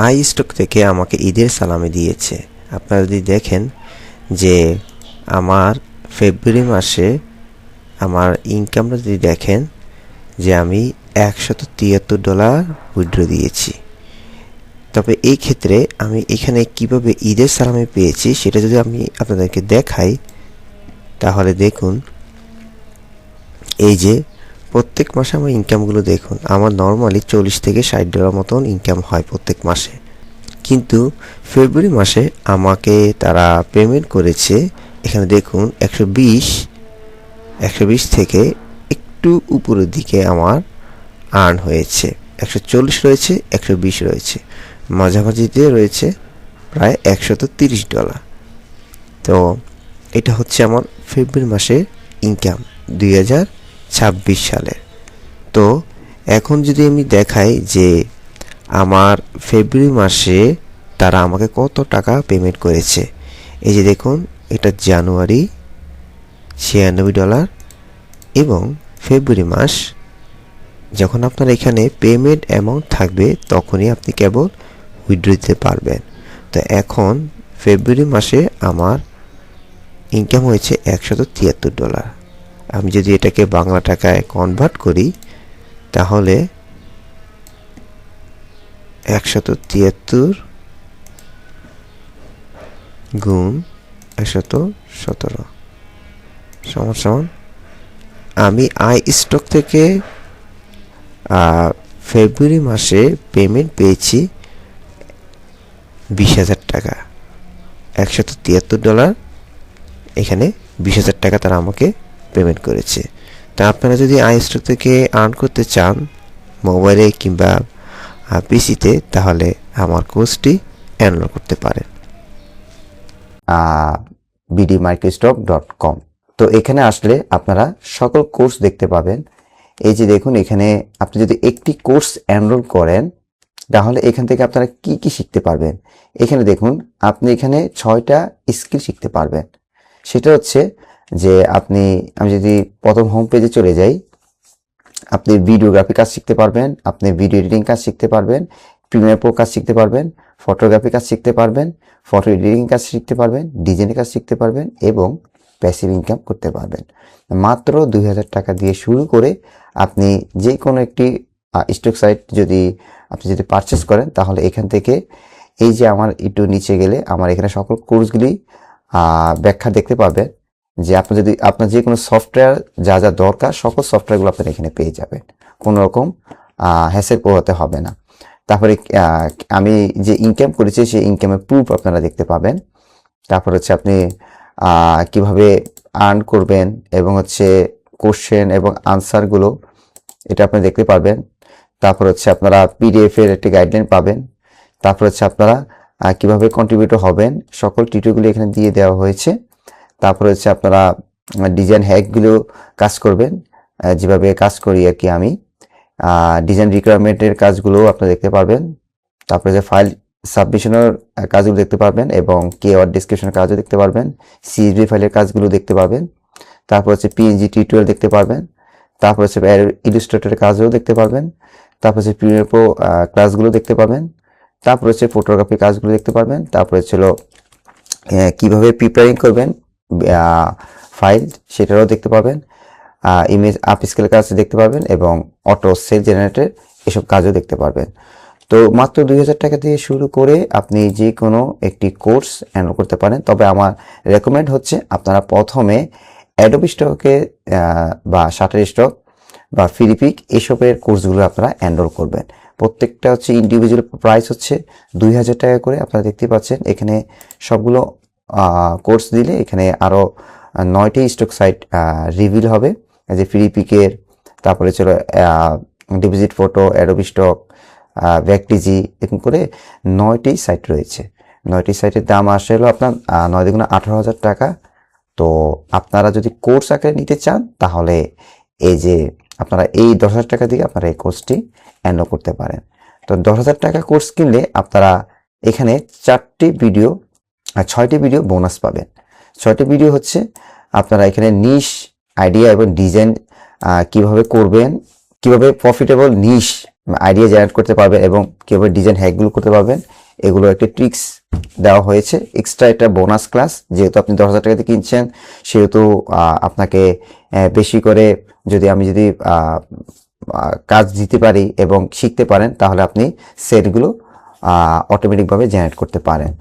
I stock থেকে আমাকে ঈদের সালামি দিয়েছে। আপনারা যদি দেখেন যে আমার ফেব্রুয়ারি মাসে আমার ইনকামটা যদি দেখেন যে আমি $173 উইথড্র দিয়েছি। তবে এই ক্ষেত্রে আমি এখানে কিভাবে ঈদের সালামি পেয়েছি সেটা যদি আমি আপনাদেরকে দেখাই, তাহলে দেখুন এই যে প্রত্যেক মাসে আমার ইনকামগুলো দেখুন। আমার নর্মালি $40 থেকে $60 মতন ইনকাম হয় প্রত্যেক মাসে, কিন্তু ফেব্রুয়ারি মাসে আমাকে তারা পেমেন্ট করেছে। এখানে দেখুন 120 থেকে একটু উপরের দিকে আমার আর্ন হয়েছে। 140 রয়েছে, 120 রয়েছে, মাঝামাঝিতে রয়েছে প্রায় $130। তো এটা হচ্ছে আমার ফেব্রুয়ারি মাসের ইনকাম 2026 সালের। তো এখন যদি আমি দেখাই যে আমার ফেব্রুয়ারি মাসে তারা আমাকে কত টাকা পেমেন্ট করেছে, এই যে দেখুন এটা জানুয়ারি $96 এবং ফেব্রুয়ারি মাস। যখন আপনার এখানে পেমেন্ট অ্যামাউন্ট থাকবে তখনই আপনি কেবল উইথড্র দিতে পারবেন। তো এখন ফেব্রুয়ারি মাসে আমার ইনকাম হয়েছে $173। আমি যদি এটাকে বাংলা টাকায় কনভার্ট করি তাহলে 173 গুণ 117 সমান আমি আই স্টক থেকে ফেব্রুয়ারি মাসে পেমেন্ট পেয়েছি $20,000। $173, এখানে $20,000 তারা আমাকে পেমেন্ট করেছে। তা আপনারা যদি আই স্টক থেকে আর্ন করতে চান মোবাইলে কিংবা পিসিতে, তাহলে আমার কোর্সটি এনরোল করতে পারেন bdmicrostock.com। তো এখানে আসলে আপনারা সকল কোর্স দেখতে পাবেন। এই যে দেখুন এখানে আপনি যদি একটি কোর্স এনরোল করেন তাহলে এখান থেকে আপনারা কি কি শিখতে পারবেন। এখানে দেখুন আপনি এখানে 6টা স্কিল শিখতে পারবেন। সেটা হচ্ছে যে আমি যদি প্রথম হোম পেজে চলে যাই, আপনি ভিডিওগ্রাফি কাজ শিখতে পারবেন, আপনি ভিডিও এডিটিং কাজ শিখতে পারবেন, প্রিমিয়ার প্রো কাজ শিখতে পারবেন, ফটোগ্রাফি কাজ শিখতে পারবেন, ফটো এডিটিং কাজ শিখতে পারবেন, ডিজাইনের কাজ শিখতে পারবেন এবং প্যাসিভ ইনকাম করতে পারবেন। মাত্র $2,000 দিয়ে শুরু করে আপনি যে কোনো একটি স্টক সাইট যদি পারচেস করেন তাহলে এখান থেকে এই যে আমার একটু নিচে গেলে আমার এখানে সকল কোর্সগুলি ব্যাখ্যা দেখতে পাবেন যে আপনার যে কোনো সফটওয়্যার যা যা দরকার সকল সফটওয়্যারগুলো আপনারা এখানে পেয়ে যাবেন, কোনো রকম হ্যাসেল পোহাতে হবে না। তারপরে আমি যে ইনকাম করেছি সেই ইনকামের প্রুফ আপনারা দেখতে পাবেন। তারপর হচ্ছে আপনি কিভাবে আর্ন করবেন এবং হচ্ছে কোশ্চেন এবং আনসারগুলো এটা আপনি দেখতে পারবেন। তারপর হচ্ছে আপনারা পিডিএফ এর একটি গাইডলাইন পাবেন। তারপর হচ্ছে আপনারা কিভাবে কন্ট্রিবিউটর হবেন সকল টিউটোরিয়ালগুলো এখানে দিয়ে দেওয়া হয়েছে। তারপর হচ্ছে আপনারা ডিজাইন হ্যাকগুলো কাজ করবেন, যেভাবে কাজ করি আর কি আমি। ডিজাইন রিকোয়ারমেন্টের কাজগুলো আপনারা দেখতে পারবেন। তারপরে যে ফাইল সাবমিশনের কাজগুলো দেখতে পারবেন এবং কিওয়ার্ড ডেসক্রিপশনের কাজও দেখতে পারবেন, সিএসভি ফাইলের কাজগুলো দেখতে পারবেন। তারপর হচ্ছে পিএনজি টিউটোরিয়াল দেখতে পারবেন। তারপর হচ্ছে ইলাস্ট্রেটরের কাজও দেখতে পারবেন। তারপর হচ্ছে প্রিমিয়ার প্রো ক্লাসগুলো দেখতে পাবেন। তারপর হচ্ছে ফটোগ্রাফি কাজগুলো দেখতে পারবেন। তারপর হচ্ছে কিভাবে প্রিপেয়ারিং করবেন ফাইল সেটাও দেখতে পাবেন। ইমেজ আপস্কেল কাজ দেখতে পারবেন এবং অটো সেল জেনারেটর এসব কাজও দেখতে পারবেন। তো মাত্র $2,000 দিয়ে শুরু করে আপনি যে কোনো একটি কোর্স এনরোল করতে পারেন। তবে আমার রেকমেন্ড হচ্ছে আপনারা প্রথমে অ্যাডোবি স্টকে বা শাটারস্টক বা ফিলিপিক এসবের কোর্সগুলো আপনারা এনরোল করবেন। প্রত্যেকটা হচ্ছে ইন্ডিভিজুয়াল প্রাইস হচ্ছে $2,000 করে। আপনারা দেখতে পাচ্ছেন এখানে সবগুলো কোর্স দিলে এখানে আরও 9টি স্টক সাইট রিভিল হবে, যে ফিলিপিকের, তারপরে ছিল ডিপোজিট ফটো, অ্যাডোবি স্টক, ব্যাকটিজি, এরকম করে 9টি সাইট রয়েছে। 9টি সাইটের দাম আসে হলো আপনার 9 × 18,000 টাকা। তো আপনারা যদি কোর্স আকারে নিতে চান তাহলে এই যে আপনারা এই $10,000 দিয়ে আপনারা এই কোর্সটি এনরোল করতে পারেন। তো $10,000 কোর্স কিনলে আপনারা এখানে 6টি ভিডিও বোনাস পাবেন। 6টি ভিডিও হচ্ছে আপনারা এখানে নিশ আইডিয়া এবং ডিজাইন কিভাবে করবেন, কিভাবে প্রফিটেবল নিশ আইডিয়া জেনারেট করতে পারবেন এবং কীভাবে ডিজাইন হ্যাকগুলো করতে পারবেন, এগুলো একটা ট্রিক্স দেওয়া হয়েছে। এক্সট্রা একটা বোনাস ক্লাস, যেহেতু আপনি 10,000 টাকাতে কিনছেন সেহেতু আপনাকে বেশি করে যদি কাজ দিতে পারি এবং শিখতে পারেন, তাহলে আপনি সেটগুলো অটোমেটিকভাবে জেনারেট করতে পারেন।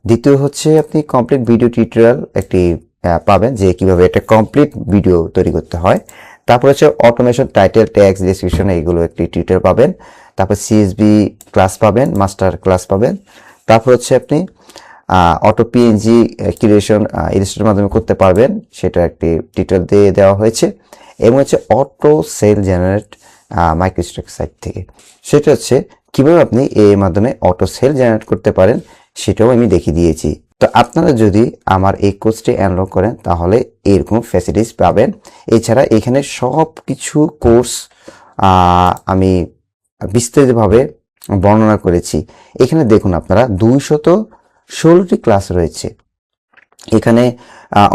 দ্বিতীয় হচ্ছে আপনি কমপ্লিট ভিডিও টিউটোরিয়াল একটি পাবেন, যে কিভাবে একটা কমপ্লিট ভিডিও তৈরি করতে হয়। তারপর হচ্ছে অটোমেশন, টাইটেল, ট্যাক্স, ডেসক্রিপশন, এইগুলো একটি টিউটোরিয়াল পাবেন। তারপর সিএসবি ক্লাস পাবেন, মাস্টার ক্লাস পাবেন। তারপর হচ্ছে আপনি অটো পিএনজি ক্রিয়েশন ইলাস্ট্রেটরের মাধ্যমে করতে পারবেন, সেটা একটি টিউটোরিয়াল দিয়ে দেওয়া হয়েছে। এবং হচ্ছে অটো সেল জেনারেট মাইক্রোস্ট্রাক সাইট থেকে, সেটা হচ্ছে কিভাবে আপনি এর মাধ্যমে অটো সেল জেনারেট করতে পারেন, সেটাও আমি দেখিয়ে দিয়েছি। তো আপনারা যদি আমার এই কোর্সটি এনরোল করেন তাহলে এরকম ফ্যাসিলিটিস পাবেন। এছাড়া এখানে সব কিছু কোর্স আমি বিস্তারিতভাবে বর্ণনা করেছি। এখানে দেখুন আপনারা 216টি ক্লাস রয়েছে। এখানে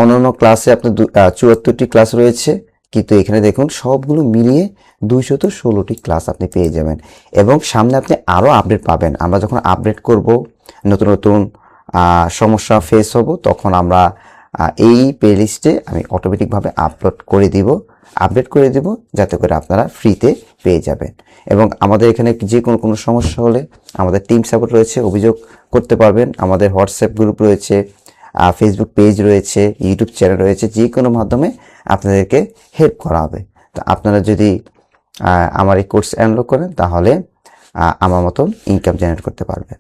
অন্যান্য ক্লাসে আপনার 74টি ক্লাস রয়েছে, কিন্তু এখানে দেখুন সবগুলো মিলিয়ে 216টি ক্লাস আপনি পেয়ে যাবেন। এবং সামনে আপনি আরও আপডেট পাবেন। আমরা যখন আপডেট করব, নতুন নতুন সমস্যা ফেস হব, তখন আমরা এই প্লেলিস্টে আমি অটোমেটিকভাবে আপডেট করে দিব, যাতে করে আপনারা ফ্রিতে পেয়ে যাবেন। এবং আমাদের এখানে যে কোনো সমস্যা হলে আমাদের টিম সাপোর্ট রয়েছে, অভিযোগ করতে পারবেন। আমাদের হোয়াটসঅ্যাপ গ্রুপ রয়েছে, ফেসবুক পেজ রয়েছে, ইউটিউব চ্যানেল রয়েছে, যে কোনো মাধ্যমে আপনাদেরকে হেল্প করা হবে। তো আপনারা যদি আমার এই কোর্স এনরোল করেন তাহলে আমার মতন ইনকাম জেনারেট করতে পারবেন।